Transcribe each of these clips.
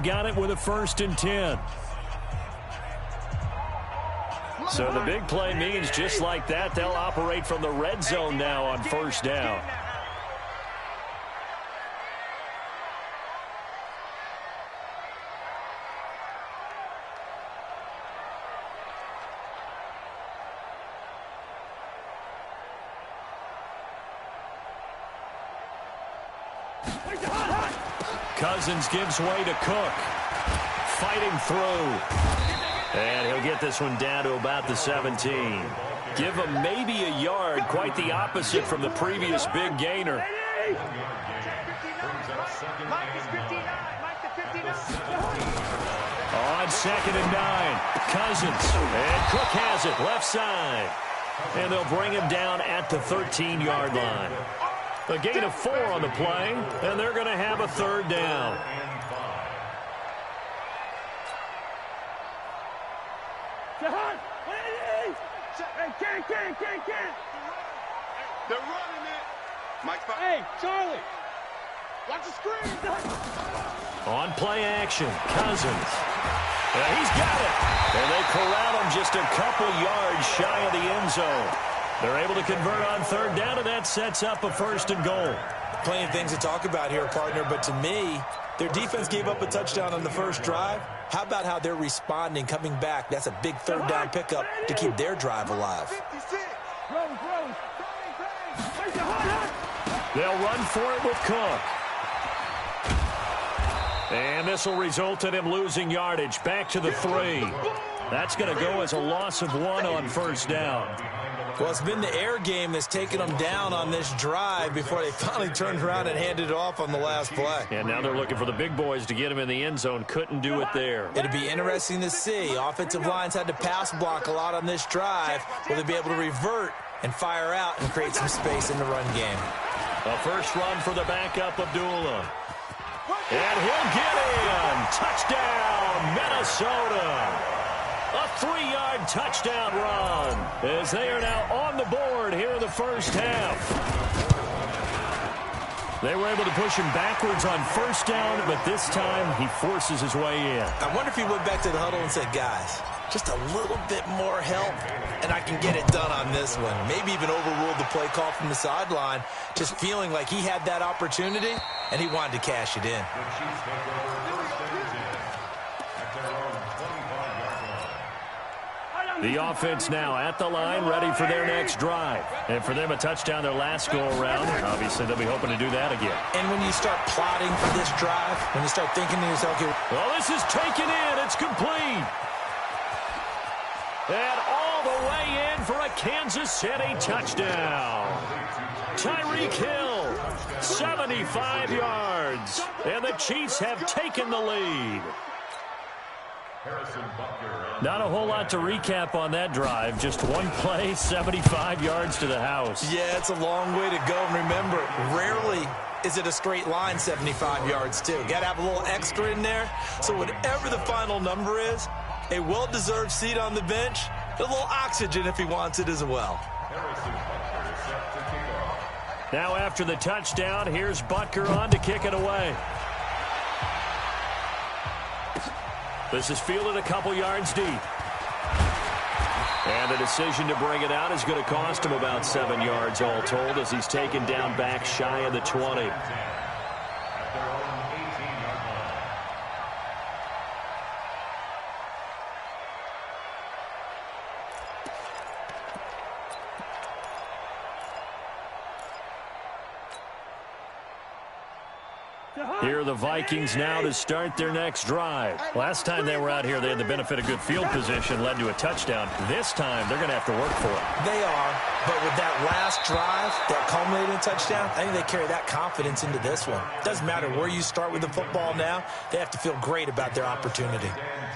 got it with a 1st and 10. So the big play means just like that, they'll operate from the red zone now on 1st down. Cousins gives way to Cook. Fighting through. And he'll get this one down to about the 17. Give him maybe a yard. Quite the opposite from the previous big gainer. On 2nd and 9. Cousins. And Cook has it. Left side. And they'll bring him down at the 13-yard line. A gain of 4 on the play, and they're going to have a 3rd down. They're running it. Hey, Charlie. Watch the screen. On play action, Cousins. Yeah, he's got it. And they corral him just a couple yards shy of the end zone. They're able to convert on 3rd down, and that sets up a 1st and goal. Plenty of things to talk about here, partner, but to me, their defense gave up a touchdown on the first drive. How about how they're responding, coming back? That's a big 3rd down pickup to keep their drive alive. They'll run for it with Cook. And this will result in him losing yardage back to the 3. That's going to go as a loss of 1 on 1st down. Well, it's been the air game that's taken them down on this drive before they finally turned around and handed it off on the last play. And now they're looking for the big boys to get him in the end zone. Couldn't do it there. It'd be interesting to see. Offensive lines had to pass block a lot on this drive. Will they be able to revert and fire out and create some space in the run game? A first run for the backup, Abdullah. And he'll get in. Touchdown, Minnesota. A 3-yard touchdown run as they are now on the board here in the first half. They were able to push him backwards on 1st down, but this time he forces his way in. I wonder if he went back to the huddle and said, guys, just a little bit more help, and I can get it done on this one. Maybe even overruled the play call from the sideline, just feeling like he had that opportunity, and he wanted to cash it in. The offense now at the line, ready for their next drive. And for them, a touchdown their last go-around. Obviously, they'll be hoping to do that again. And when you start plotting for this drive, when you start thinking to yourself, well, this is taken in. It's complete. And all the way in for a Kansas City touchdown. Tyreek Hill, 75 yards. And the Chiefs have taken the lead. Not a whole lot to recap on that drive. Just one play, 75 yards to the house. Yeah, it's a long way to go. And remember, rarely is it a straight line 75 yards, too. Got to have a little extra in there. So whatever the final number is, a well-deserved seat on the bench, a little oxygen if he wants it as well. Now after the touchdown, here's Butker on to kick it away. This is fielded a couple yards deep. And the decision to bring it out is going to cost him about 7 yards all told as he's taken down back shy of the 20. Here are the Vikings now to start their next drive. Last time they were out here, they had the benefit of good field position, led to a touchdown. This time, they're going to have to work for it. They are, but with that last drive, that culminating touchdown, I think they carry that confidence into this one. Doesn't matter where you start with the football now, they have to feel great about their opportunity.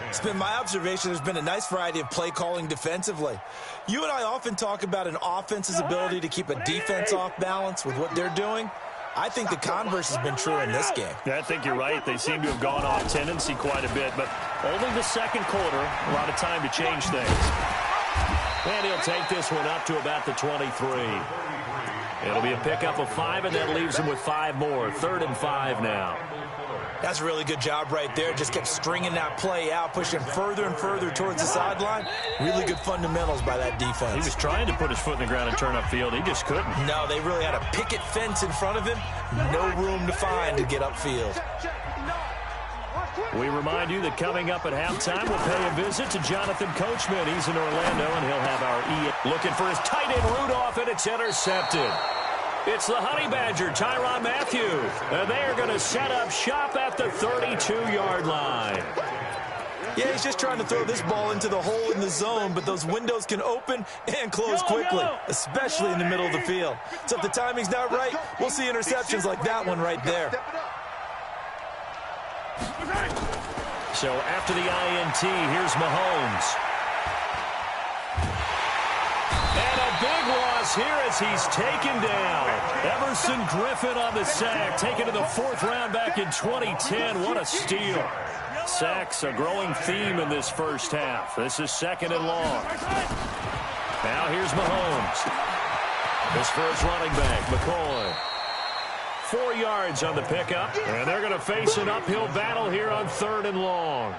It's been my observation there's been a nice variety of play calling defensively. You and I often talk about an offense's ability to keep a defense off balance with what they're doing. I think the converse has been true in this game. Yeah, I think you're right. They seem to have gone off tendency quite a bit, but only the second quarter, a lot of time to change things. And he'll take this one up to about the 23. It'll be a pickup of 5, and that leaves him with 5 more. 3rd and 5 now. That's a really good job right there. Just kept stringing that play out, pushing further and further towards the sideline. Really good fundamentals by that defense. He was trying to put his foot in the ground and turn upfield. He just couldn't. No, they really had a picket fence in front of him. No room to find to get upfield. We remind you that coming up at halftime, we'll pay a visit to Jonathan Coachman. He's in Orlando, and he'll have our looking for his tight end Rudolph, and it's intercepted. It's the Honey Badger, Tyrann Mathieu, and they are going to set up shop at the 32-yard line. Yeah, he's just trying to throw this ball into the hole in the zone, but those windows can open and close quickly, especially in the middle of the field. So if the timing's not right, we'll see interceptions like that one right there. So after the INT, here's Mahomes. And a big loss here as he's taken down. Emerson Griffin on the sack, taken to the 4th round back in 2010. What a steal. Sacks a growing theme in this first half. This is 2nd and long. Now here's Mahomes. This for his running back, McCoy. 4 yards on the pickup, and they're going to face an uphill battle here on 3rd and long.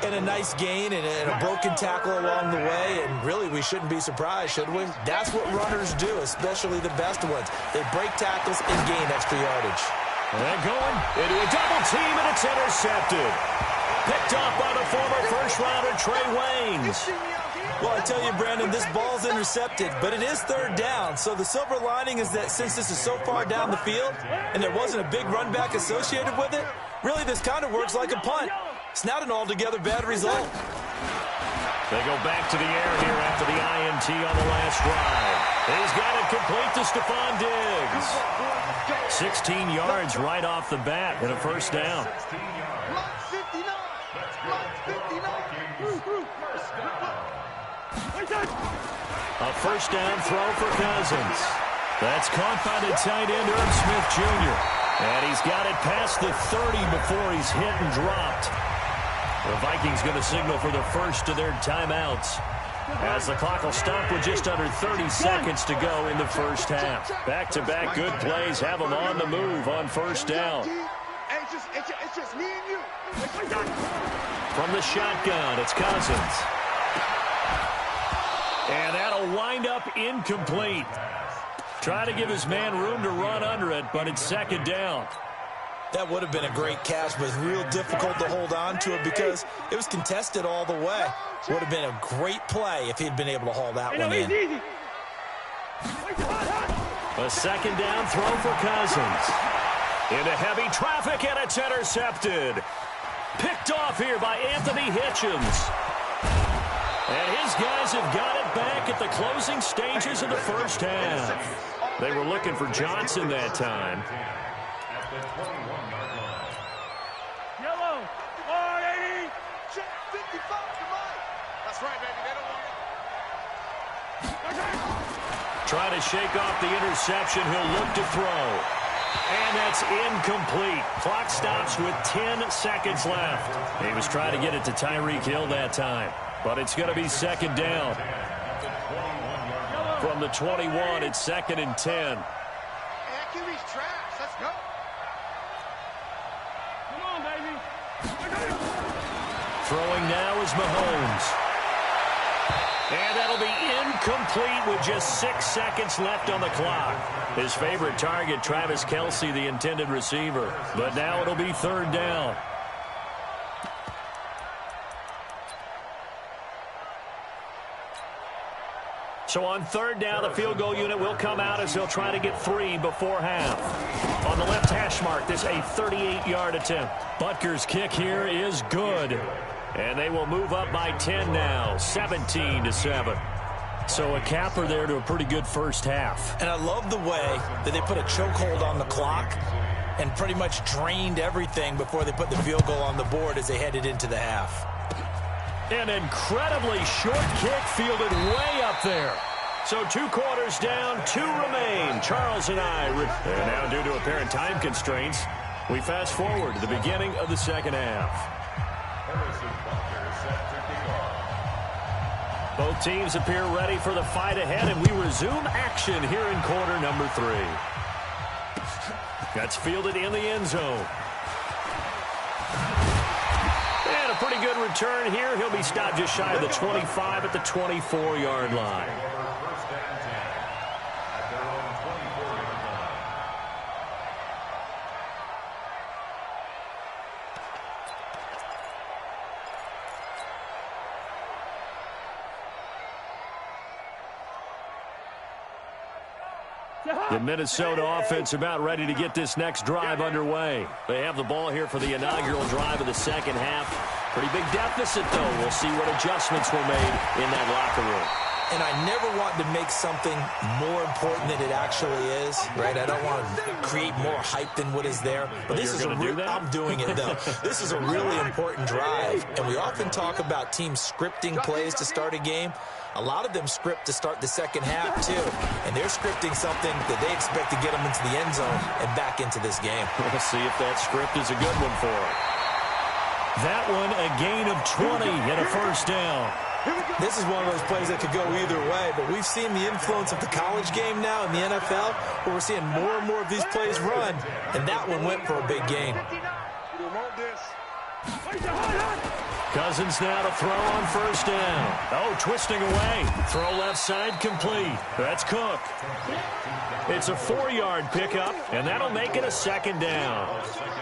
And a nice gain and a broken tackle along the way, and really we shouldn't be surprised, should we? That's what runners do, especially the best ones. They break tackles and gain extra yardage. And they're going into a double team, and it's intercepted. Picked off by the former first-rounder Trey Waynes. Well, I tell you, Brandon, this ball's intercepted, but it is 3rd down. So the silver lining is that since this is so far down the field and there wasn't a big run back associated with it, really this kind of works like a punt. It's not an altogether bad result. They go back to the air here after the INT on the last drive. He's got it complete to Stephon Diggs. 16 yards right off the bat and a 1st down. A 1st down throw for Cousins. That's caught by the tight end, Irv Smith Jr. And he's got it past the 30 before he's hit and dropped. The Vikings going to signal for the first of their timeouts, as the clock will stop with just under 30 seconds to go in the first half. Back-to-back good plays have them on the move on 1st down. It's just me and you. From the shotgun, it's Cousins. And that'll wind up incomplete. Try to give his man room to run under it, but it's 2nd down. That would have been a great catch, but it's real difficult to hold on to it because it was contested all the way. Would have been a great play if he'd been able to haul that one in. A 2nd down throw for Cousins. Into heavy traffic, and it's intercepted. Picked off here by Anthony Hitchens. And his guys have got it back at the closing stages of the first half. They were looking for Johnson that time. Yellow, 480, check 55, come on. That's right, baby, they don't want it. Trying to shake off the interception, he'll look to throw. And that's incomplete. Clock stops with 10 seconds left. He was trying to get it to Tyreek Hill that time. But it's going to be 2nd down. From the 21, it's 2nd and 10. Hey, that QB's trash. Let's go. Come on, baby. Throwing now is Mahomes. And that'll be incomplete with just 6 seconds left on the clock. His favorite target, Travis Kelce, the intended receiver. But now it'll be 3rd down. So on 3rd down, the field goal unit will come out as they'll try to get 3 before half. On the left hash mark, this a 38-yard attempt. Butker's kick here is good. And they will move up by 10 now, 17-7. So a capper there to a pretty good first half. And I love the way that they put a chokehold on the clock and pretty much drained everything before they put the field goal on the board as they headed into the half. An incredibly short kick fielded way up there. So 2 quarters down, 2 remain. Charles and I. And now due to apparent time constraints, we fast forward to the beginning of the second half. Both teams appear ready for the fight ahead, and we resume action here in quarter number 3. That's fielded in the end zone. return here. He'll be stopped just shy of the 25 at the 24-yard line. The Minnesota offense about ready to get this next drive underway. They have the ball here for the inaugural drive of the second half. Pretty big deficit, though. We'll see what adjustments were made in that locker room. And I never want to make something more important than it actually is, right? I don't want to create more hype than what is there. But this is I'm doing it, though. This is a really important drive. And we often talk about teams scripting plays to start a game. A lot of them script to start the second half, too. And they're scripting something that they expect to get them into the end zone and back into this game. We'll see if that script is a good one for them. That one, a gain of 20 and a first down. This is one of those plays that could go either way, but we've seen the influence of the college game now in the NFL, where we're seeing more and more of these plays run, and that one went for a big gain. Cousins now to throw on first down. Oh, twisting away. Throw left side complete. That's Cook. It's a 4-yard pickup, and that'll make it a second down.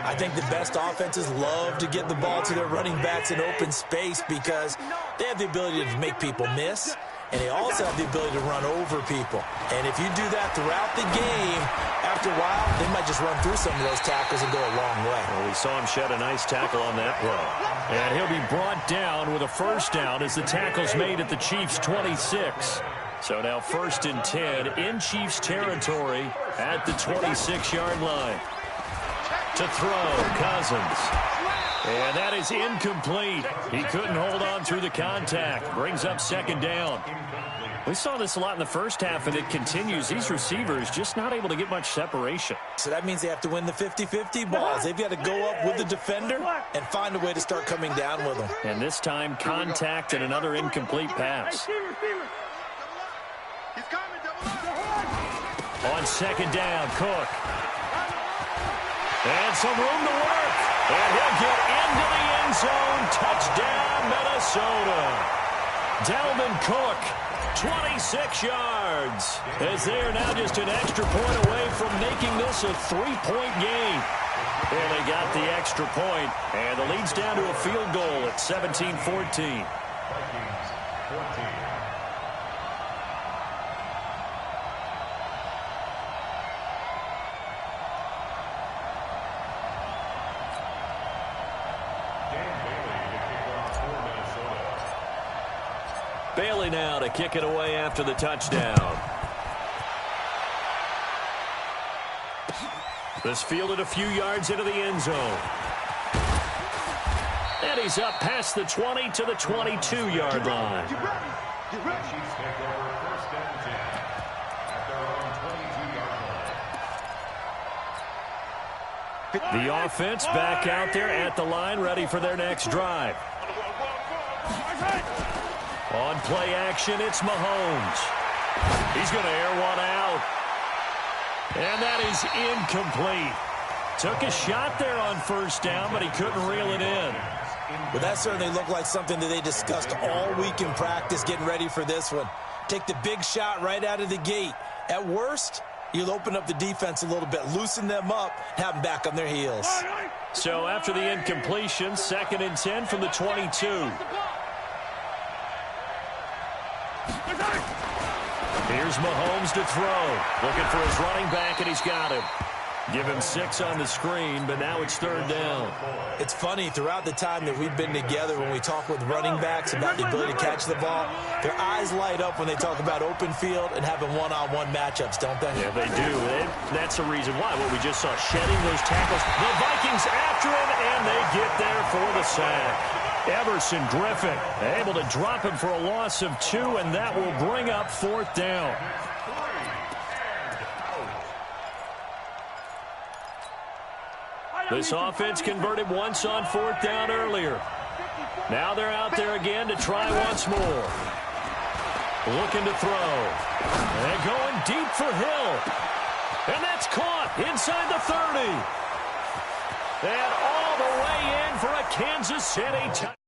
I think the best offenses love to get the ball to their running backs in open space because they have the ability to make people miss, and they also have the ability to run over people. And if you do that throughout the game, after a while, they might just run through some of those tackles and go a long way. Well, we saw him shed a nice tackle on that play. And he'll be brought down with a first down as the tackle's made at the Chiefs' 26. So now 1st and 10 in Chiefs territory at the 26-yard line. To throw, Cousins. And that is incomplete. He couldn't hold on through the contact. Brings up second down. We saw this a lot in the first half, and it continues. These receivers just not able to get much separation. So that means they have to win the 50-50 balls. They've got to go up with the defender and find a way to start coming down with them. And this time, contact and another incomplete pass. On second down, Cook. And some room to work. And he'll get into the end zone. Touchdown, Minnesota. Dalvin Cook, 26 yards. As they are now just an extra point away from making this a 3-point game. And they got the extra point. And the lead's down to a field goal at 17-14. Bailey now to kick it away after the touchdown. This fielded a few yards into the end zone. And he's up past the 20 to the 22-yard line. The offense back out there at the line, ready for their next drive. On play action, it's Mahomes. He's going to air one out. And that is incomplete. Took a shot there on first down, but he couldn't reel it in. Well, that certainly looked like something that they discussed all week in practice getting ready for this one. Take the big shot right out of the gate. At worst, you'll open up the defense a little bit, loosen them up, have them back on their heels. So after the incompletion, 2nd and 10 from the 22. Here's Mahomes to throw. Looking for his running back, and he's got him. Give him 6 on the screen, but now it's 3rd down. It's funny, throughout the time that we've been together, when we talk with running backs about the ability to catch the ball, their eyes light up when they talk about open field and having one-on-one matchups, don't they? Yeah, they do. That's the reason why. What we just saw, shedding those tackles. The Vikings after him, and they get there for the sack. Everson Griffin able to drop him for a loss of 2, and that will bring up 4th down. This offense converted once on 4th down earlier. Now they're out there again to try once more. Looking to throw. And going deep for Hill. And that's caught inside the 30. And all the way in for a Kansas City touchdown.